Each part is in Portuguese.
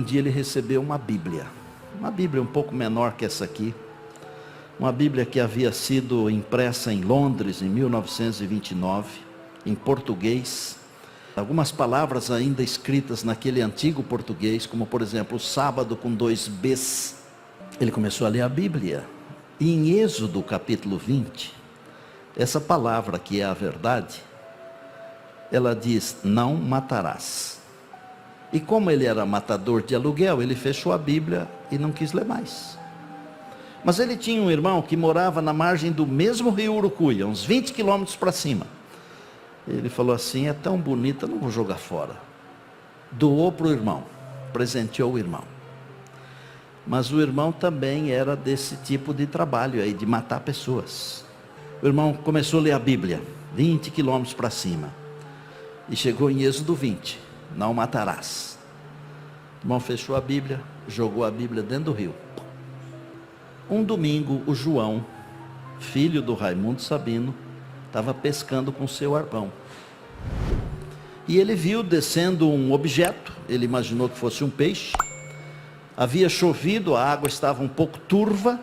dia ele recebeu uma Bíblia um pouco menor que essa aqui, uma Bíblia que havia sido impressa em Londres em 1929, em português, algumas palavras ainda escritas naquele antigo português, como por exemplo, sábado com 2 Bs. Ele começou a ler a Bíblia, e em Êxodo capítulo 20, essa palavra que é a verdade, ela diz, não matarás. E como ele era matador de aluguel, ele fechou a Bíblia e não quis ler mais. Mas ele tinha um irmão que morava na margem do mesmo rio Urucuia, uns 20 quilômetros para cima. Ele falou assim, é tão bonita, não vou jogar fora. Doou para o irmão, presenteou o irmão. Mas o irmão também era desse tipo de trabalho aí, de matar pessoas. O irmão começou a ler a Bíblia, 20 quilômetros para cima. E chegou em Êxodo 20, não matarás. O irmão fechou a Bíblia, jogou a Bíblia dentro do rio. Um domingo, o João, filho do Raimundo Sabino, estava pescando com seu arpão. E ele viu descendo um objeto, ele imaginou que fosse um peixe. Havia chovido, a água estava um pouco turva,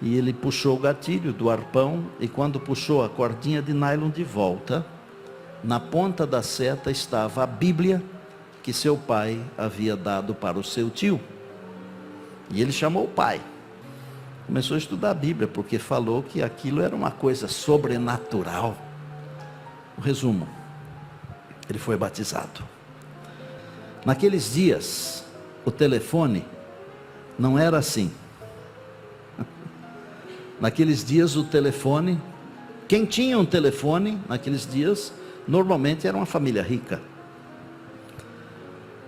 e ele puxou o gatilho do arpão, e quando puxou a cordinha de nylon de volta, na ponta da seta estava a Bíblia que seu pai havia dado para o seu tio. E ele chamou o pai. Começou a estudar a Bíblia, porque falou que aquilo era uma coisa sobrenatural. O resumo, ele foi batizado. Naqueles dias, o telefone não era assim. Naqueles dias o telefone, quem tinha um telefone naqueles dias, normalmente era uma família rica.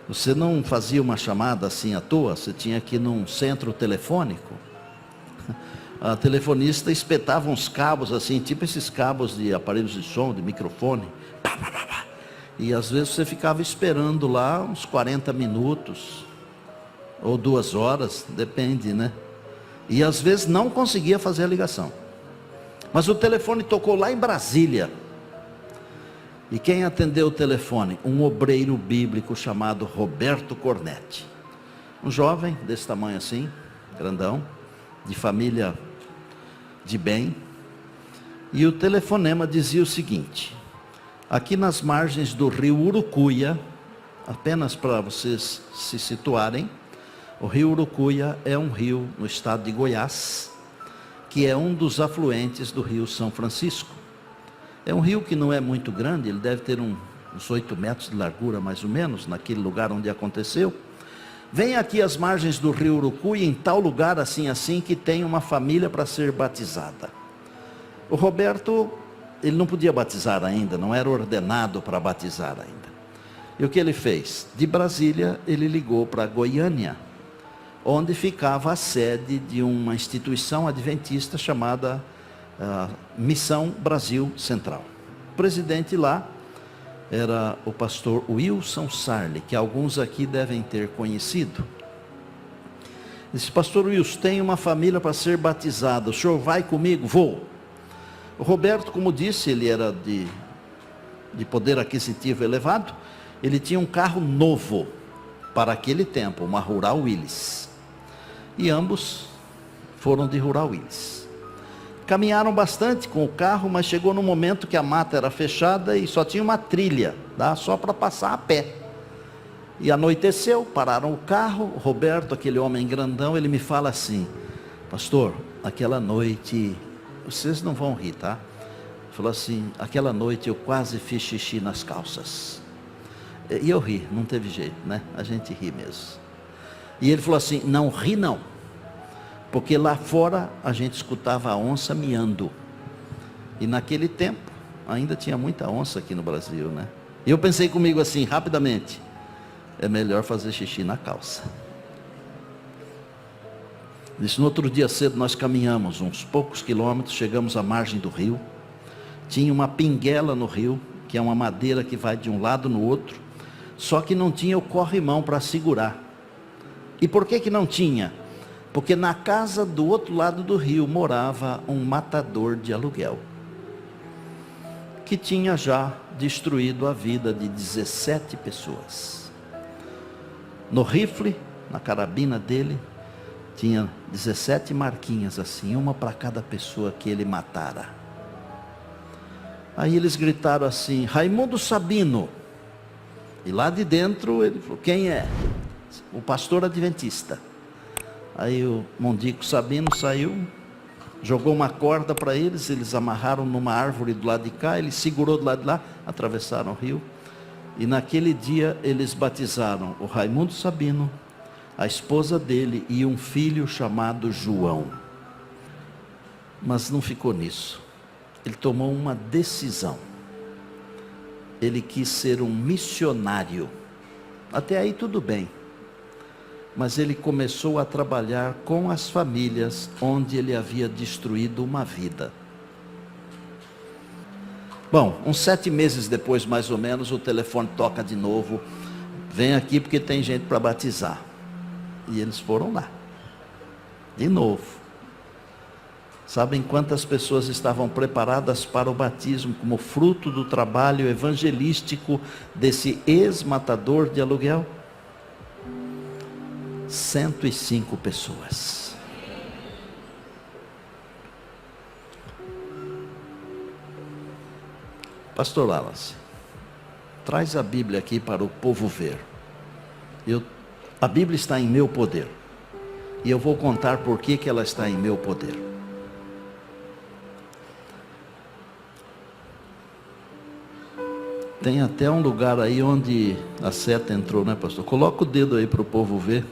Você não fazia uma chamada assim à toa, você tinha que ir num centro telefônico. A telefonista espetava uns cabos assim, tipo esses cabos de aparelhos de som, de microfone. E às vezes você ficava esperando lá uns 40 minutos, ou 2 horas, depende, né? E às vezes não conseguia fazer a ligação. Mas o telefone tocou lá em Brasília. E quem atendeu o telefone? Um obreiro bíblico chamado Roberto Cornetti. Um jovem desse tamanho assim, grandão, de família de bem. E o telefonema dizia o seguinte: aqui nas margens do rio Urucuia, apenas para vocês se situarem, o rio Urucuia é um rio no estado de Goiás, que é um dos afluentes do rio São Francisco. É um rio que não é muito grande, ele deve ter uns 8 metros de largura mais ou menos, naquele lugar onde aconteceu. Vem aqui às margens do rio Urucuia, em tal lugar assim, que tem uma família para ser batizada. O Roberto, ele não podia batizar ainda, não era ordenado para batizar ainda. E o que ele fez? De Brasília, ele ligou para Goiânia, onde ficava a sede de uma instituição adventista chamada Missão Brasil Central. O presidente lá era o pastor Wilson Sarli, que alguns aqui devem ter conhecido. Disse: pastor Wilson, tem uma família para ser batizada, o senhor vai comigo? Vou. O Roberto, como disse, ele era de poder aquisitivo elevado, ele tinha um carro novo, para aquele tempo, uma Rural Willys. E ambos foram de Rural Willys. Caminharam bastante com o carro, mas chegou no momento que a mata era fechada e só tinha uma trilha, só para passar a pé. E anoiteceu, pararam o carro. O Roberto, aquele homem grandão, ele me fala assim: pastor, aquela noite, vocês não vão rir, tá? Falou assim: aquela noite eu quase fiz xixi nas calças. E eu ri, não teve jeito, né? A gente ri mesmo. E ele falou assim: não ri não, porque lá fora a gente escutava a onça miando. E naquele tempo ainda tinha muita onça aqui no Brasil, né? E eu pensei comigo assim, rapidamente: é melhor fazer xixi na calça. Disse: no outro dia cedo nós caminhamos uns poucos quilômetros, chegamos à margem do rio. Tinha uma pinguela no rio, que é uma madeira que vai de um lado no outro, só que não tinha o corrimão para segurar. E por que não tinha? Porque na casa do outro lado do rio morava um matador de aluguel, que tinha já destruído a vida de 17 pessoas. No rifle, na carabina dele, tinha 17 marquinhas assim, uma para cada pessoa que ele matara. Aí eles gritaram assim: Raimundo Sabino. E lá de dentro ele falou: quem é? O pastor adventista. Aí o Mondico Sabino saiu, jogou uma corda para eles, eles amarraram numa árvore do lado de cá, ele segurou do lado de lá, atravessaram o rio. E naquele dia eles batizaram o Raimundo Sabino, a esposa dele e um filho chamado João. Mas não ficou nisso. Ele tomou uma decisão. Ele quis ser um missionário. Até aí tudo bem. Mas ele começou a trabalhar com as famílias onde ele havia destruído uma vida. Bom, uns 7 meses depois, mais ou menos, o telefone toca de novo. Vem aqui porque tem gente para batizar. E eles foram lá. De novo. Sabem quantas pessoas estavam preparadas para o batismo como fruto do trabalho evangelístico desse ex-matador de aluguel? 105 pessoas. Pastor Wallace, traz a Bíblia aqui para o povo ver. A Bíblia está em meu poder. E eu vou contar por que ela está em meu poder. Tem até um lugar aí onde a seta entrou, né, pastor? Coloca o dedo aí para o povo ver.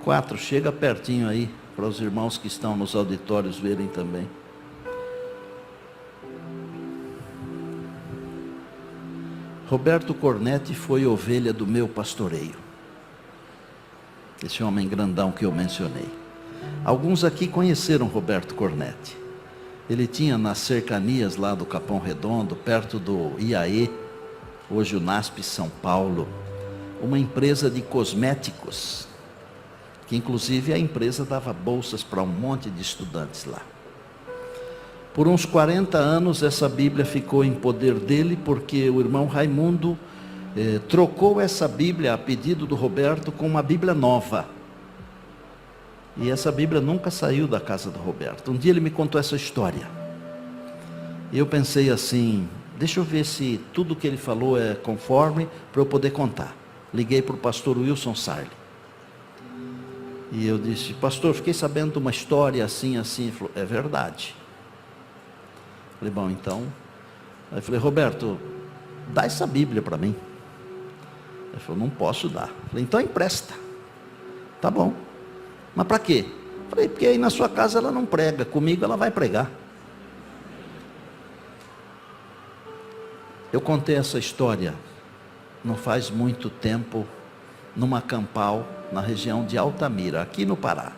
4, chega pertinho aí, para os irmãos que estão nos auditórios verem também. Roberto Cornetti foi ovelha do meu pastoreio. Esse homem grandão que eu mencionei. Alguns aqui conheceram Roberto Cornetti. Ele tinha nas cercanias lá do Capão Redondo, perto do IAE, hoje o NASP São Paulo, uma empresa de cosméticos, que inclusive a empresa dava bolsas para um monte de estudantes lá. Por uns 40 anos essa Bíblia ficou em poder dele, porque o irmão Raimundo trocou essa Bíblia a pedido do Roberto com uma Bíblia nova. E essa Bíblia nunca saiu da casa do Roberto. Um dia ele me contou essa história. E eu pensei assim, deixa eu ver se tudo que ele falou é conforme para eu poder contar. Liguei para o pastor Wilson Sarli. E eu disse: pastor, fiquei sabendo de uma história assim, assim. Ele falou: é verdade. Falei: bom, então. Aí eu falei: Roberto, dá essa Bíblia para mim. Ele falou: não posso dar. Eu falei: então empresta. Tá bom. Mas para quê? Eu falei: porque aí na sua casa ela não prega, comigo ela vai pregar. Eu contei essa história não faz muito tempo, numa campal na região de Altamira, aqui no Pará.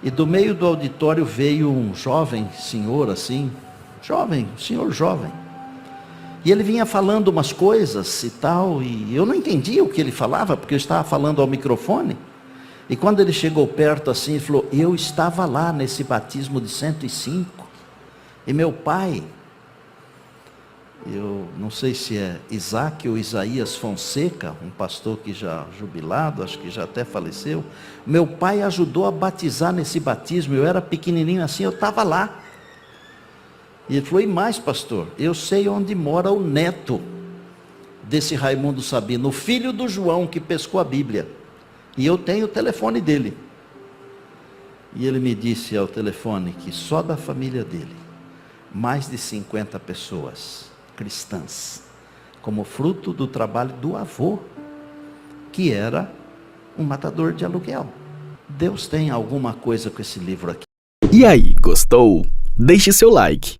E do meio do auditório veio um jovem senhor assim, senhor jovem. E ele vinha falando umas coisas e tal, e eu não entendia o que ele falava, porque eu estava falando ao microfone. E quando ele chegou perto assim, ele falou: eu estava lá nesse batismo de 105, e meu pai, eu não sei se é Isaac ou Isaías Fonseca, um pastor que já jubilado, acho que já até faleceu, meu pai ajudou a batizar nesse batismo, eu era pequenininho assim, eu estava lá. E ele falou: e mais, pastor, eu sei onde mora o neto desse Raimundo Sabino, o filho do João que pescou a Bíblia, e eu tenho o telefone dele. E ele me disse ao telefone que só da família dele, mais de 50 pessoas cristãs, como fruto do trabalho do avô, que era um matador de aluguel. Deus tem alguma coisa com esse livro aqui. E aí, gostou? Deixe seu like.